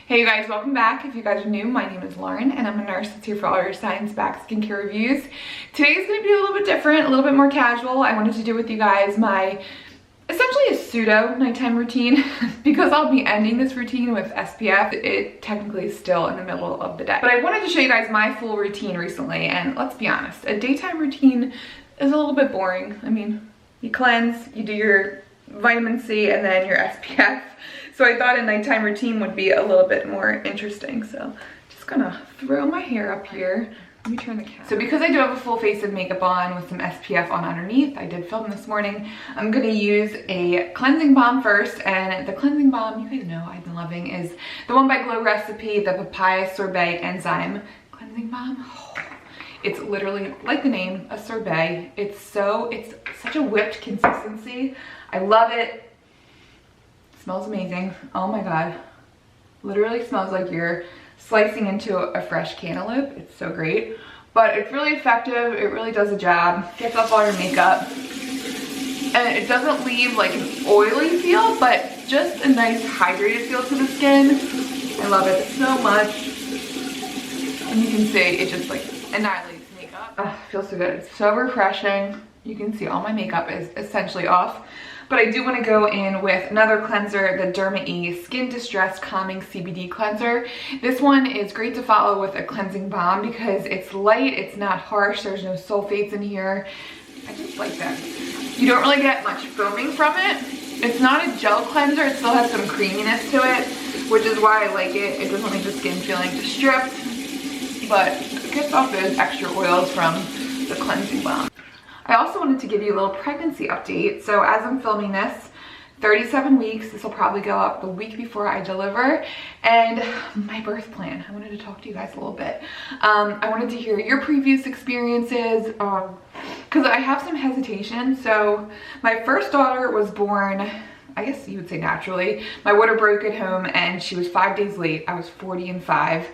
Hey you guys, welcome back. If you guys are new, my name is Lauren and I'm a nurse that's here for all your science-backed skincare reviews. Today's going to be a little bit different, a little bit more casual. I wanted to do with you guys my essentially a pseudo nighttime routine because I'll be ending this routine with SPF. It technically is still in the middle of the day. But I wanted to show you guys my full routine recently, and let's be honest, a daytime routine is a little bit boring. I mean, you cleanse, you do your vitamin C and then your SPF. So I thought a nighttime routine would be a little bit more interesting. So just gonna throw my hair up here. Let me turn the camera. So because I do have a full face of makeup on with some SPF on underneath, I did film this morning, I'm gonna use a cleansing balm first. And the cleansing balm, you guys know I've been loving, is the one by Glow Recipe, the Papaya Sorbet Enzyme Cleansing Balm. Oh, it's literally, like the name, a sorbet. It's such a whipped consistency. I love it. Smells amazing. Oh my god. Literally smells like you're slicing into a fresh cantaloupe. It's so great. But it's really effective. It really does the job. Gets off all your makeup. And it doesn't leave like an oily feel, but just a nice hydrated feel to the skin. I love it so much. And you can see it just like annihilates makeup. Oh, feels so good. It's so refreshing. You can see all my makeup is essentially off. But I do want to go in with another cleanser, the Derma E Skin Distress Calming CBD Cleanser. This one is great to follow with a cleansing balm because it's light, it's not harsh, there's no sulfates in here. I just like that. You don't really get much foaming from it. It's not a gel cleanser, it still has some creaminess to it, which is why I like it. It doesn't leave the skin feeling stripped, but it gets off those extra oils from the cleansing balm. I also wanted to give you a little pregnancy update. So as I'm filming this, 37 weeks, this will probably go up the week before I deliver, and my birth plan. I wanted to talk to you guys a little bit. I wanted to hear your previous experiences, because I have some hesitation. So my first daughter was born, I guess you would say naturally. My water broke at home and she was 5 days late. I was 40 and 5.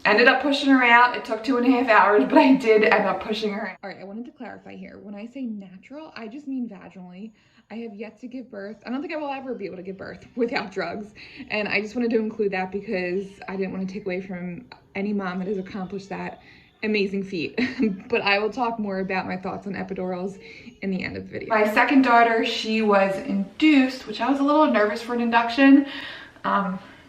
Ended up pushing her out. It took 2.5 hours, but I did end up pushing her out. All right, I wanted to clarify here. When I say natural, I just mean vaginally. I have yet to give birth. I don't think I will ever be able to give birth without drugs. And I just wanted to include that because I didn't want to take away from any mom that has accomplished that amazing feat. But I will talk more about my thoughts on epidurals in the end of the video. My second daughter, she was induced, which I was a little nervous for an induction.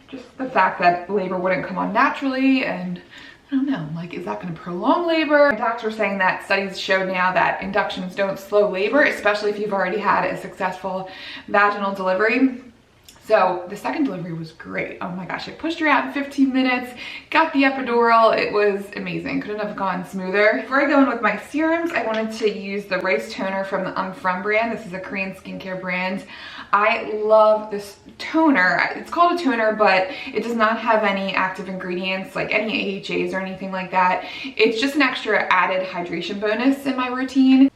Just the fact that labor wouldn't come on naturally, and I don't know, like, is that going to prolong labor? My doctor was saying that studies showed now that inductions don't slow labor, especially if you've already had a successful vaginal delivery. So the second delivery was great. Oh my gosh, I pushed her out in 15 minutes, got the epidural. It was amazing. Couldn't have gone smoother. Before I go in with my serums, I wanted to use the Rice Toner from the From brand. This is a Korean skincare brand. I love this toner. It's called a toner, but it does not have any active ingredients like any AHAs or anything like that. It's just an extra added hydration bonus in my routine.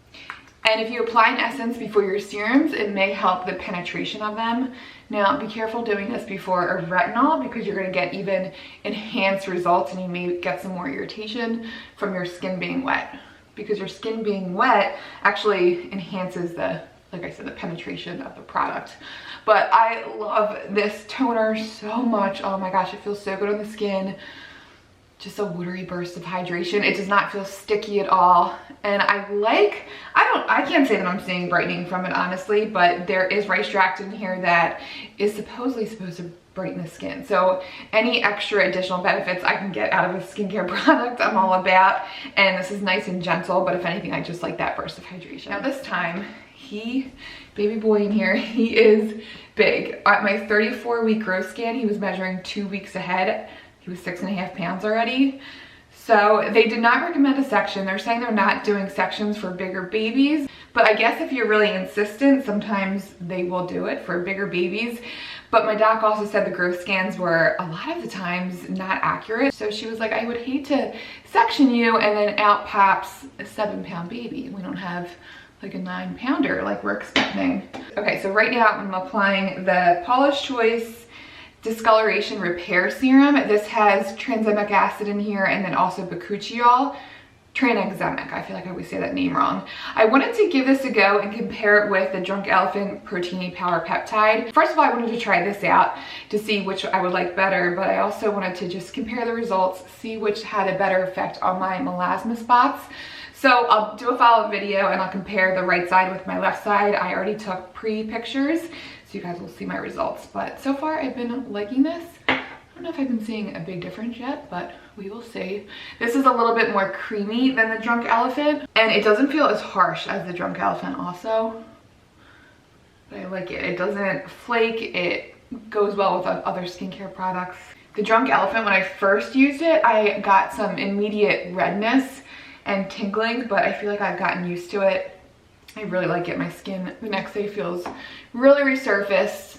And if you apply an essence before your serums, it may help the penetration of them. Now, be careful doing this before a retinol because you're gonna get even enhanced results and you may get some more irritation from your skin being wet. Because your skin being wet actually enhances the, like I said, the penetration of the product. But I love this toner so much. Oh my gosh, it feels so good on the skin. Just a watery burst of hydration. It does not feel sticky at all. And I can't say that I'm seeing brightening from it, honestly, but there is rice extract in here that is supposedly supposed to brighten the skin. So any extra additional benefits I can get out of a skincare product, I'm all about. And this is nice and gentle, but if anything, I just like that burst of hydration. Now this time, baby boy in here, he is big. At my 34-week growth scan, he was measuring 2 weeks ahead. He was 6.5 pounds already. So they did not recommend a section. They're saying they're not doing sections for bigger babies. But I guess if you're really insistent, sometimes they will do it for bigger babies. But my doc also said the growth scans were a lot of the times not accurate. So she was like, I would hate to section you and then out pops a 7-pound baby. We don't have like a 9-pounder like we're expecting. Okay, so right now I'm applying the Paula's Choice Discoloration Repair Serum. This has tranexamic acid in here and then also bakuchiol. Tranexamic. I feel like I always say that name wrong. I wanted to give this a go and compare it with the Drunk Elephant Protein Power Peptide. First of all, I wanted to try this out to see which I would like better, but I also wanted to just compare the results, see which had a better effect on my melasma spots. So I'll do a follow-up video and I'll compare the right side with my left side. I already took pre-pictures, so you guys will see my results. But so far I've been liking this. I don't know if I've been seeing a big difference yet, but we will see. This is a little bit more creamy than the Drunk Elephant, and it doesn't feel as harsh as the Drunk Elephant also. But I like it. It doesn't flake. It goes well with other skincare products. The Drunk Elephant, when I first used it, I got some immediate redness and tingling, but I feel like I've gotten used to it. I really like it. My skin the next day feels really resurfaced.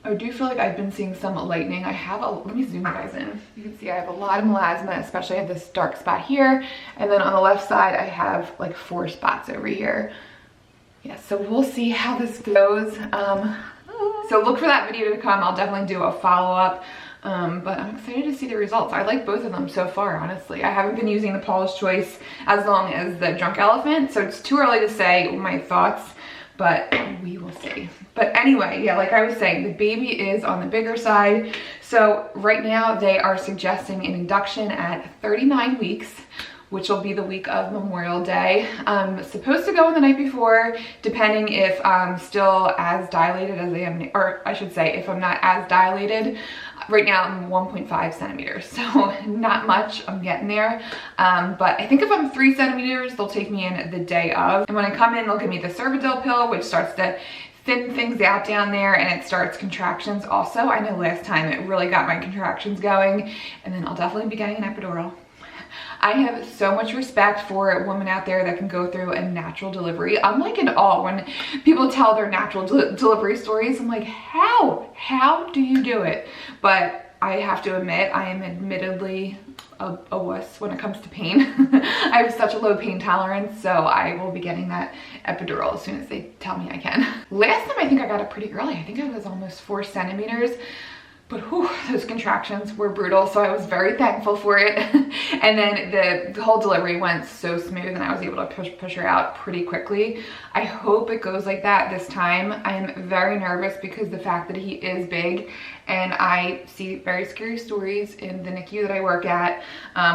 I do feel like I've been seeing some lightening. I have let me zoom you guys in. You can see I have a lot of melasma, especially I have this dark spot here. And then on the left side, I have like 4 spots over here. Yeah, so we'll see how this goes. So look for that video to come. I'll definitely do a follow-up. But I'm excited to see the results. I like both of them so far, honestly. I haven't been using the Paula's Choice as long as the Drunk Elephant, so it's too early to say my thoughts, but we will see. But anyway, yeah, like I was saying, the baby is on the bigger side. So right now they are suggesting an induction at 39 weeks, which will be the week of Memorial Day. I'm supposed to go in the night before, depending if I'm still as dilated as I am, or I should say, if I'm not as dilated. Right now I'm 1.5 centimeters, so not much, I'm getting there. But I think if I'm 3 centimeters, they'll take me in the day of. And when I come in, they'll give me the Cervidil pill, which starts to thin things out down there, and it starts contractions also. I know last time it really got my contractions going, and then I'll definitely be getting an epidural. I have so much respect for women out there that can go through a natural delivery. I'm like in awe when people tell their natural delivery stories. I'm like, how do you do it? But I have to admit, I am admittedly a wuss when it comes to pain. I have such a low pain tolerance, so I will be getting that epidural as soon as they tell me I can. Last time I think I got it pretty early. I think I was almost 4 centimeters. But whew, those contractions were brutal, so I was very thankful for it. And then the whole delivery went so smooth, and I was able to push her out pretty quickly. I hope it goes like that this time. I'm very nervous because the fact that he is big, and I see very scary stories in the NICU that I work at.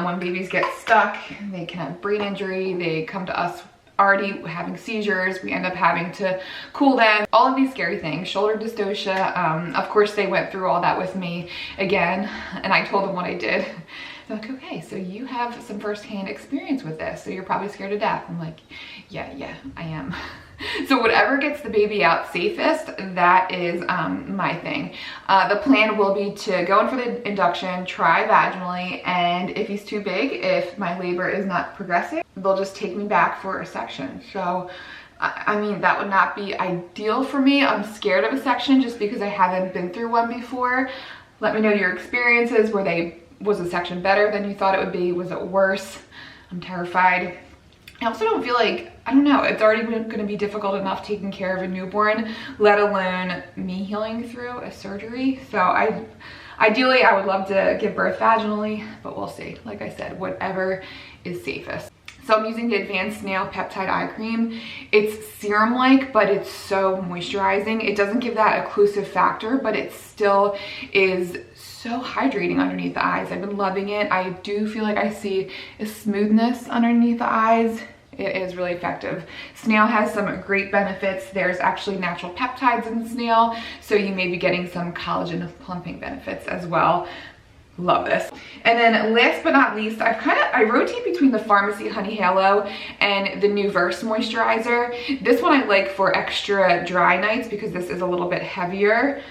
When babies get stuck, they can have brain injury, they come to us already having seizures, we end up having to cool them, all of these scary things, shoulder dystocia. Of course they went through all that with me again, and I told them what I did. They're like, okay, so you have some firsthand experience with this, so you're probably scared to death. I'm like, yeah, I am. So whatever gets the baby out safest, that is my thing. The plan will be to go in for the induction, try vaginally, and if he's too big, if my labor is not progressing, they'll just take me back for a section. So I mean, that would not be ideal for me. I'm scared of a section just because I haven't been through one before. Let me know your experiences. Was a section better than you thought it would be? Was it worse? I'm terrified. I also don't feel like, I don't know, it's already going to be difficult enough taking care of a newborn, let alone me healing through a surgery. So ideally I would love to give birth vaginally, but we'll see. Like I said, whatever is safest. So I'm using the Advanced Snail Peptide Eye Cream. It's serum-like, but it's so moisturizing. It doesn't give that occlusive factor, but it still is so hydrating underneath the eyes. I've been loving it. I do feel like I see a smoothness underneath the eyes. It is really effective. Snail has some great benefits. There's actually natural peptides in snail, so you may be getting some collagen plumping benefits as well. Love this. And then last but not least, I rotate between the Pharmacy Honey Halo and the new Verse moisturizer. This one I like for extra dry nights because this is a little bit heavier.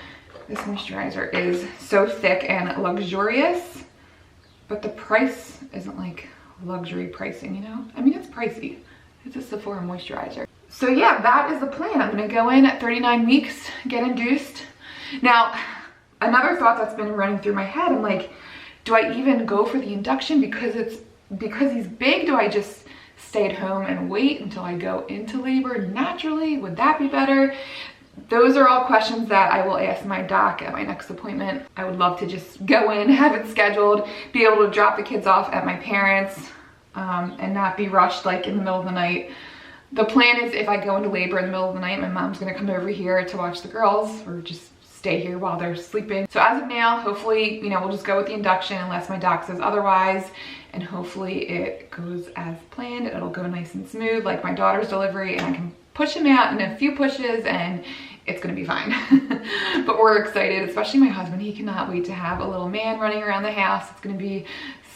This moisturizer is so thick and luxurious, but the price isn't like luxury pricing, you know? I mean, it's pricey. It's a Sephora moisturizer. So yeah, that is the plan. I'm gonna go in at 39 weeks, get induced. Now, another thought that's been running through my head, I'm like, do I even go for the induction because he's big? Do I just stay at home and wait until I go into labor naturally? Would that be better? Those are all questions that I will ask my doc at my next appointment. I would love to just go in, have it scheduled, be able to drop the kids off at my parents'. and not be rushed like in the middle of the night. The plan is if I go into labor in the middle of the night, my mom's gonna come over here to watch the girls or just stay here while they're sleeping. So as of now, hopefully, you know, we'll just go with the induction unless my doc says otherwise. And hopefully it goes as planned. It'll go nice and smooth like my daughter's delivery, and I can push him out in a few pushes and it's gonna be fine. But we're excited, especially my husband. He cannot wait to have a little man running around the house. It's gonna be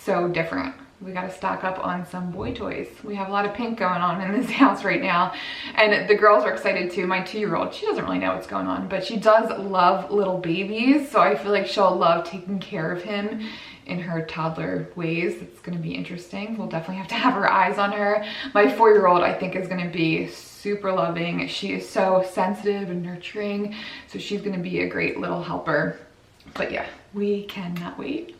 so different. We got to stock up on some boy toys. We have a lot of pink going on in this house right now. And the girls are excited too. My 2-year-old, she doesn't really know what's going on, but she does love little babies. So I feel like she'll love taking care of him in her toddler ways. It's going to be interesting. We'll definitely have to have our eyes on her. My 4-year-old, I think, is going to be super loving. She is so sensitive and nurturing. So she's going to be a great little helper. But yeah, we cannot wait.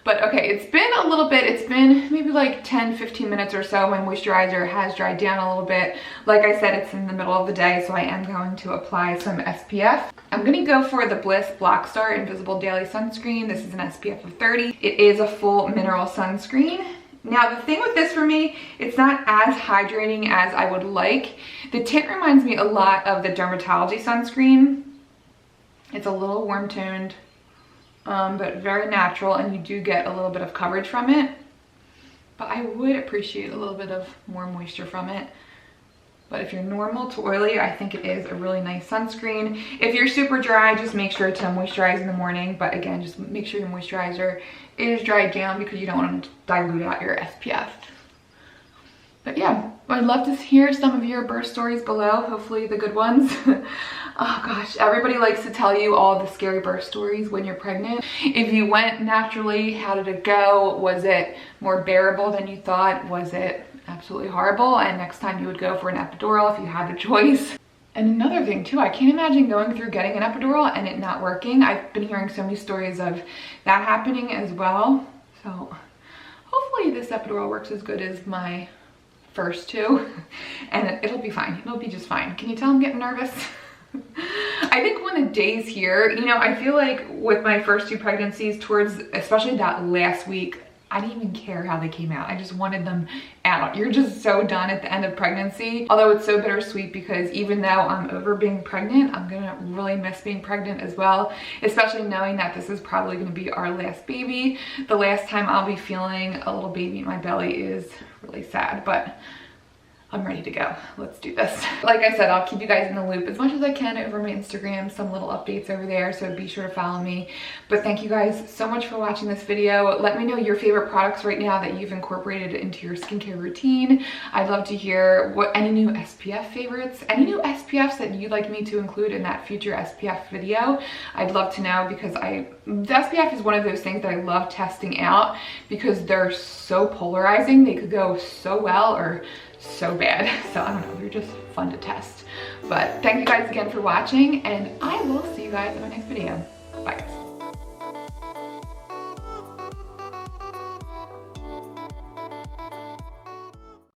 But okay, it's been a little bit, it's been maybe like 10-15 minutes or so. My moisturizer has dried down a little bit. Like I said, it's in the middle of the day, so I am going to apply some SPF. I'm gonna go for the Bliss Black Star Invisible Daily Sunscreen. This is an SPF of 30. It is a full mineral sunscreen. Now the thing with this for me, it's not as hydrating as I would like. The tint reminds me a lot of the Dermatology sunscreen. It's a little warm toned, but very natural, and you do get a little bit of coverage from it. But I would appreciate a little bit of more moisture from it. But if you're normal to oily, I think it is a really nice sunscreen. If you're super dry, just make sure to moisturize in the morning. But again, just make sure your moisturizer is dried down because you don't want to dilute out your SPF. But yeah, I'd love to hear some of your birth stories below, hopefully the good ones. Oh gosh, everybody likes to tell you all the scary birth stories when you're pregnant. If you went naturally, how did it go? Was it more bearable than you thought? Was it absolutely horrible? And next time you would go for an epidural if you had the choice. And another thing too, I can't imagine going through getting an epidural and it not working. I've been hearing so many stories of that happening as well. So hopefully this epidural works as good as my first two, and it'll be fine. It'll be just fine. Can you tell I'm getting nervous? I think when the days here, you know, I feel like with my first 2 pregnancies, towards especially that last week, I didn't even care how they came out. I just wanted them out. You're just so done at the end of pregnancy. Although it's so bittersweet because even though I'm over being pregnant, I'm gonna really miss being pregnant as well, especially knowing that this is probably gonna be our last baby. The last time I'll be feeling a little baby in my belly is really sad, but I'm ready to go. Let's do this. Like I said, I'll keep you guys in the loop as much as I can over my Instagram, some little updates over there, so be sure to follow me. But thank you guys so much for watching this video. Let me know your favorite products right now that you've incorporated into your skincare routine. I'd love to hear what any new SPF favorites, any new SPFs that you'd like me to include in that future SPF video. I'd love to know because the SPF is one of those things that I love testing out because they're so polarizing. They could go so well or so bad. So I don't know, they're just fun to test. But thank you guys again for watching, and I will see you guys in my next video. Bye.